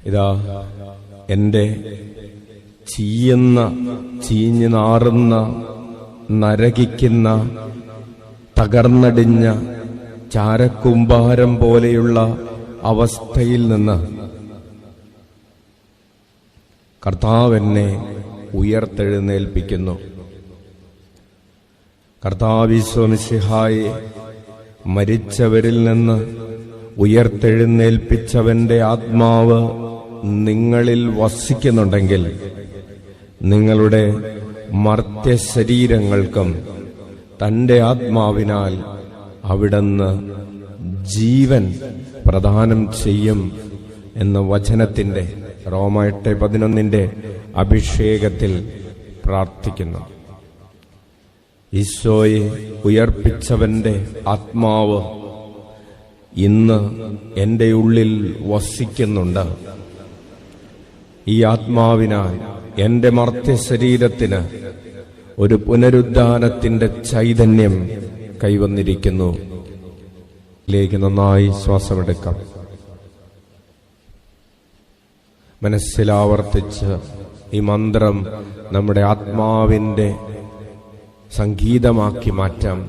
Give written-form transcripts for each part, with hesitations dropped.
ഇതാ എൻ്റെ ചീഞ്ഞു നാറുന്ന, നരകിക്കുന്ന, തകർന്നടിഞ്ഞ ചാരക്കൂമ്പാരം പോലെയുള്ള അവസ്ഥയിൽ നിന്ന് കർത്താവ് എന്നെ ഉയർത്തെഴുന്നേൽപ്പിക്കുന്നു. കർത്താവ് ഈശോ മിശിഹായെ മരിച്ചവരിൽ നിന്ന് ഉയർത്തെഴുന്നേൽപ്പിച്ചവന്റെ ആത്മാവ് നിങ്ങളിൽ വസിക്കുന്നുണ്ടെങ്കിൽ നിങ്ങളുടെ മർത്യശരീരങ്ങൾക്കും തന്റെ ആത്മാവിനാൽ അവിടുന്ന് ജീവൻ പ്രദാനം ചെയ്യും എന്ന വചനത്തിന്റെ റോമ 8:11 അഭിഷേകത്തിൽ പ്രാർത്ഥിക്കുന്നു. ഈശോയെ ഉയർപ്പിച്ചവന്റെ ആത്മാവ് ഇന്ന് എൻ്റെ ഉള്ളിൽ വസിക്കുന്നുണ്ട്. ഈ ആത്മാവിനാൽ എൻ്റെ മർത്യശരീരത്തിന് ഒരു പുനരുദ്ധാനത്തിന്റെ ചൈതന്യം കൈവന്നിരിക്കുന്നു. ഇതിലേക്ക് നന്നായി ശ്വാസമെടുക്കാം. മനസ്സിലാവർത്തിച്ച് ഈ മന്ത്രം നമ്മുടെ ആത്മാവിന്റെ സംഗീതമാക്കി മാറ്റാം.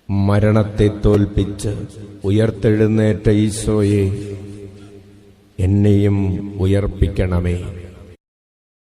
മരണത്തെ തോൽപ്പിച്ച് ഉയർത്തെഴുന്നേറ്റ ഈശോയെ എന്നെയും ഉയർപ്പിക്കണമേ.